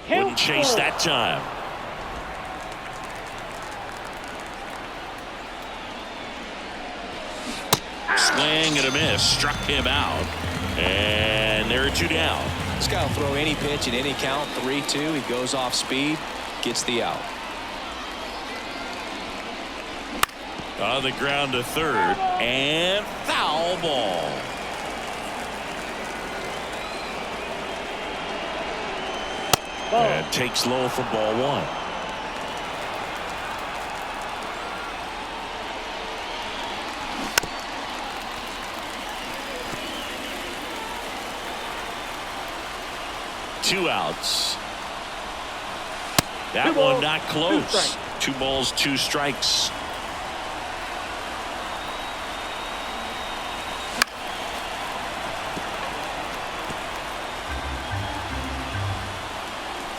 Wouldn't chase that time. Swing and a miss. Struck him out. And there are 2 down. This guy will throw any pitch at any count. 3-2. He goes off speed. Gets the out. On the ground to third. And foul ball. And takes low for ball one. Two outs. That one not close. 2 balls, 2 strikes.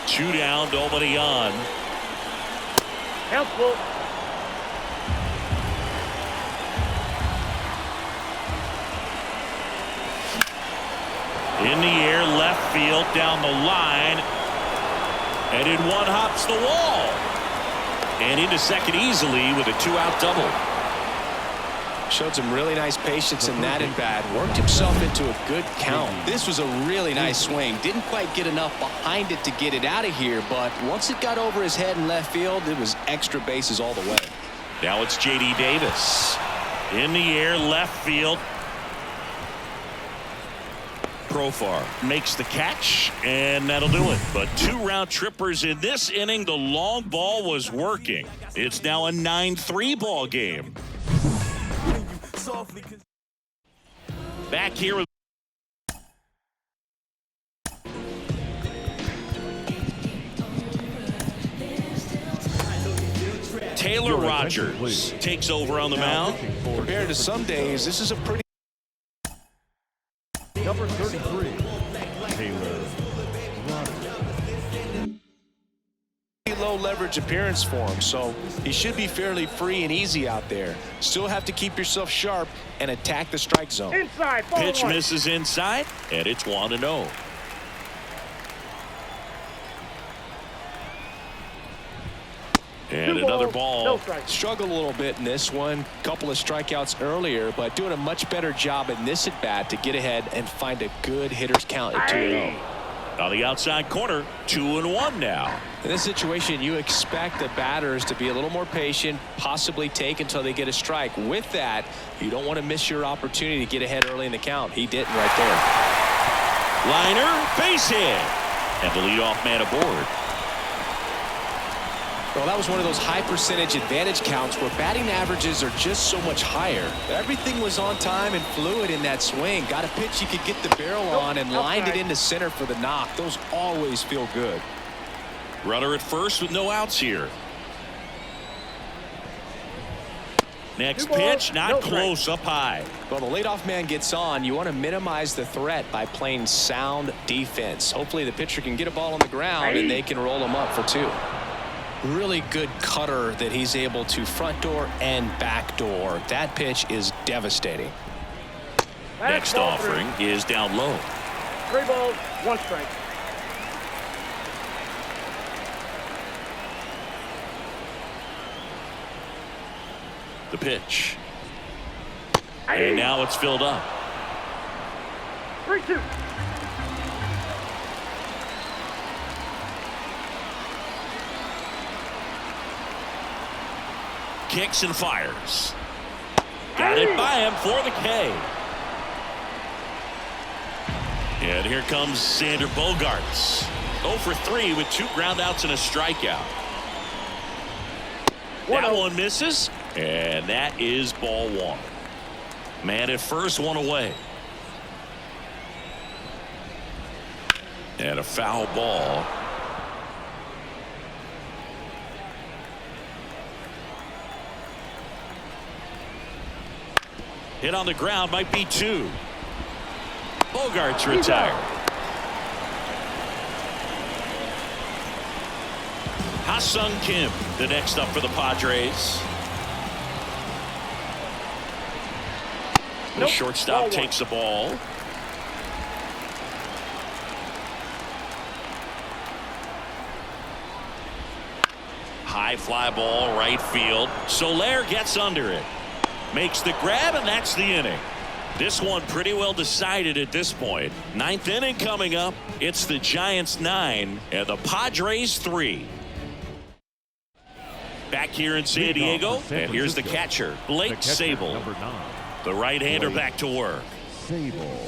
Two down, nobody on. Count full. In the air, left field, down the line. And in one hops the wall. And into second easily with a 2-out double. Showed some really nice patience in that at bat. Worked himself into a good count. This was a really nice swing. Didn't quite get enough behind it to get it out of here, but once it got over his head in left field, it was extra bases all the way. Now it's J.D. Davis. In the air, left field. Profar makes the catch, and that'll do it. But 2 round trippers in this inning. The long ball was working. It's now a 9-3 ball game. Back here with Taylor Rogers takes over on the mound. Compared to some days, this is a pretty Number 33, Taylor Rogers. low leverage appearance for him, so he should be fairly free and easy out there. Still have to keep yourself sharp and attack the strike zone. Inside. Ball pitch one. misses inside, and it's 1-0. And another ball. No strike. Struggled a little bit in this one. Couple of strikeouts earlier, but doing a much better job in this at bat to get ahead and find a good hitter's count at 2-0. On the outside corner, 2-1 now. In this situation, you expect the batters to be a little more patient, possibly take until they get a strike. With that, you don't want to miss your opportunity to get ahead early in the count. He didn't right there. Liner, base hit. And the leadoff man aboard. Well, that was one of those high percentage advantage counts where batting averages are just so much higher. Everything was on time and fluid in that swing. Got a pitch you could get the barrel on and lined it into center for the knock. Those always feel good. Runner at first with no outs here. Next pitch, not close, up high. Well, the leadoff man gets on. You want to minimize the threat by playing sound defense. Hopefully the pitcher can get a ball on the ground and they can roll him up for 2. Really good cutter that he's able to front door and back door. That pitch is devastating. Next offering is down low. 3 balls, 1 strike. The pitch. And now it's filled up. 3-2. Kicks and fires. Got it by him for the K. And here comes Xander Bogaerts. 0 for 3 with 2 groundouts and a strikeout. That one misses, and that is ball 1. Man at first, 1 away. And a foul ball. Hit on the ground, might be 2. Bogaerts retired. Ha-Sung Kim, the next up for the Padres. The shortstop takes the ball. High fly ball, right field. Soler gets under it. Makes the grab, and that's the inning. This one pretty well decided at this point. 9th inning coming up. It's the Giants 9 and the Padres 3. Back here in San Diego, and here's the catcher, Blake Sable. Number 9. The right-hander back to work. Sable.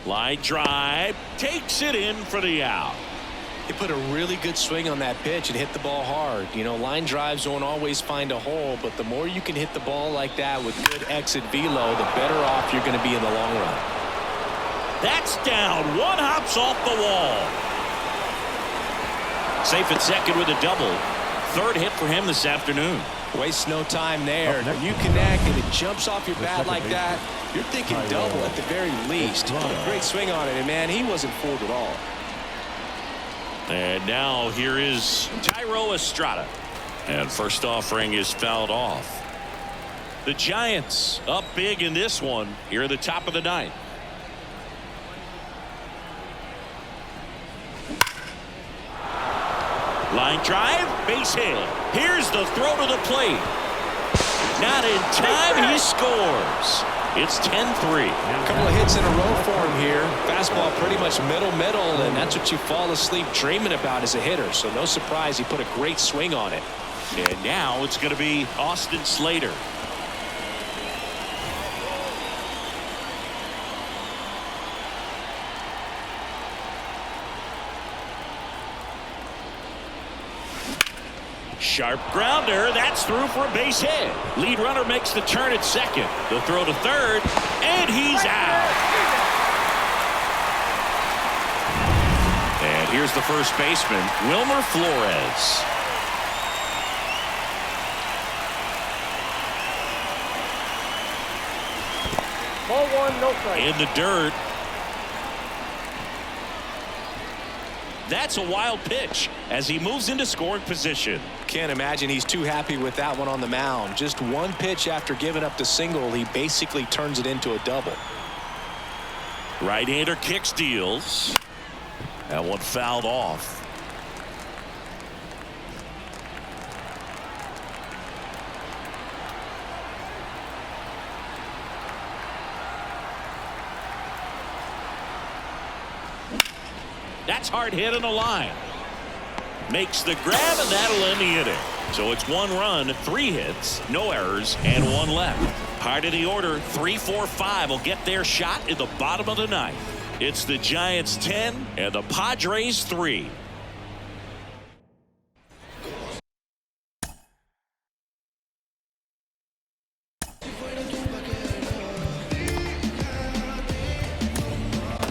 Line drive, takes it in for the out. He put a really good swing on that pitch and hit the ball hard. You know, line drives don't always find a hole, but the more you can hit the ball like that with good exit velo, the better off you're going to be in the long run. That's down. One hops off the wall. Safe at second with a double. Third hit for him this afternoon. Waste no time there. When you connect and it jumps off your bat like that, you're thinking double at the very least. Put a great swing on it, and man, he wasn't fooled at all. And now here is Tyro Estrada. And first offering is fouled off. The Giants up big in this one here at the top of the ninth. Line drive, base hit. Here's the throw to the plate. Not in time, he scores. It's 10-3. A couple of hits in a row for him here. Fastball pretty much middle, and that's what you fall asleep dreaming about as a hitter. So no surprise he put a great swing on it. And now it's going to be Austin Slater. Sharp grounder. That's through for a base hit. Lead runner makes the turn at second. The throw to third, and he's out. And here's the first baseman, Wilmer Flores. Ball one, no strike. In the dirt. That's a wild pitch as he moves into scoring position. Can't imagine he's too happy with that one on the mound. Just one pitch after giving up the single, he basically turns it into a double. Right-hander kicks, deals. That one fouled off. That's hard hit on the line. Makes the grab, and that'll end the inning. So it's 1 run, 3 hits, no errors, and 1 left. Hard of the order, 3, 4, 5 will get their shot in the bottom of the ninth. It's the Giants 10 and the Padres 3.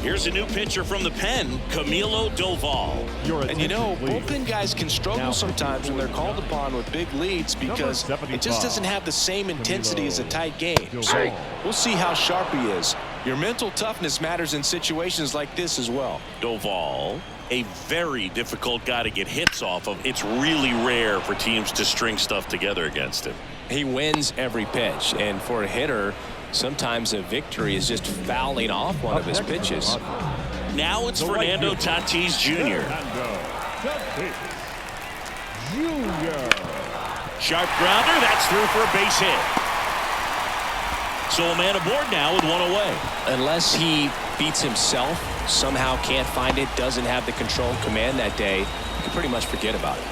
Here's a new pitcher from the pen, Camilo Doval. And you know, bullpen guys can struggle sometimes when they're called upon with big leads because it just doesn't have the same intensity as a tight game. So we'll see how sharp he is. Your mental toughness matters in situations like this as well. Doval, a very difficult guy to get hits off of. It's really rare for teams to string stuff together against him. He wins every pitch, and for a hitter, sometimes a victory is just fouling off one of his pitches. Now it's Fernando Tatis Jr. Sharp grounder. That's through for a base hit. So a man aboard now with 1 away. Unless he beats himself, somehow can't find it, doesn't have the control and command that day, you can pretty much forget about it.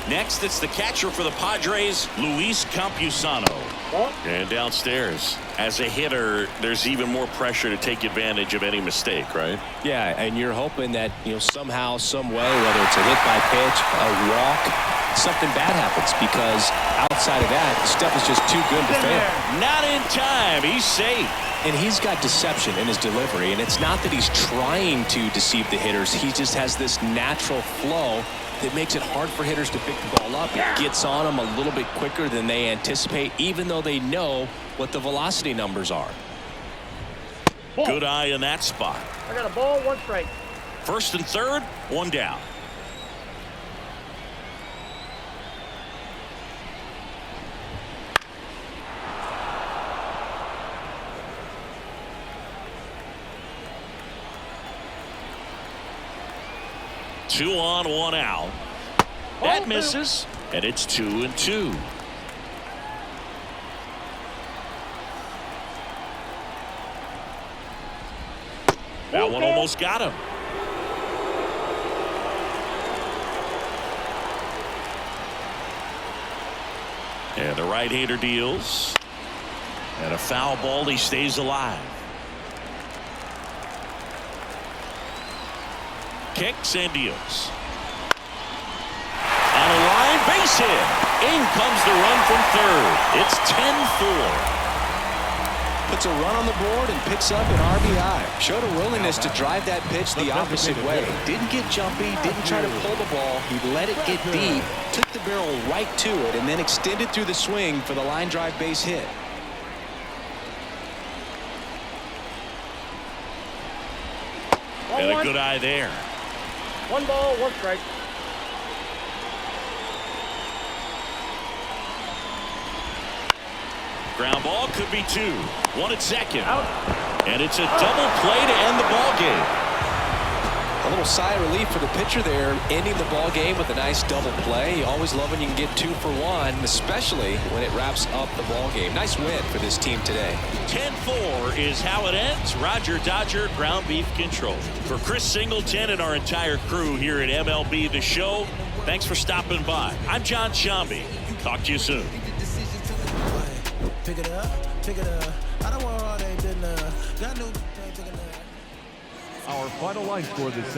Next, it's the catcher for the Padres, Luis Campusano. And downstairs, as a hitter, there's even more pressure to take advantage of any mistake, right? Yeah, and you're hoping that, you know, somehow, some way, whether it's a hit by pitch, a walk, something bad happens, because outside of that, stuff is just too good to fail. Not in time. He's safe. And he's got deception in his delivery, and it's not that he's trying to deceive the hitters. He just has this natural flow that makes it hard for hitters to pick the ball up. It gets on them a little bit quicker than they anticipate, even though they know what the velocity numbers are. Good eye in that spot. I got a ball, 1 strike. First and third, 1 down. Two on, 1 out. That misses, and it's 2-2. That one almost got him. And the right-hander deals. And a foul ball, he stays alive. Kicks and deals. base hit. In comes the run from third. It's 10-4. Puts a run on the board and picks up an RBI. Showed a willingness to drive that pitch the opposite way. Didn't get jumpy, didn't try to pull the ball. He let it get deep, took the barrel right to it, and then extended through the swing for the line drive base hit. And a good eye there. 1 ball, 1 strike. Ground ball could be 2. 1 at second. Out. And it's a double play to end the ball game. A little sigh of relief for the pitcher there, ending the ball game with a nice double play. You always love when you can get 2 for 1, especially when it wraps up the ball game. Nice win for this team today. 10-4 is how it ends. Roger Dodger, ground beef control. For Chris Singleton and our entire crew here at MLB The Show, thanks for stopping by. I'm John Shambi. Talk to you soon. Pick it up, pick it up. I don't want all that dinner. Got no. Our final line score this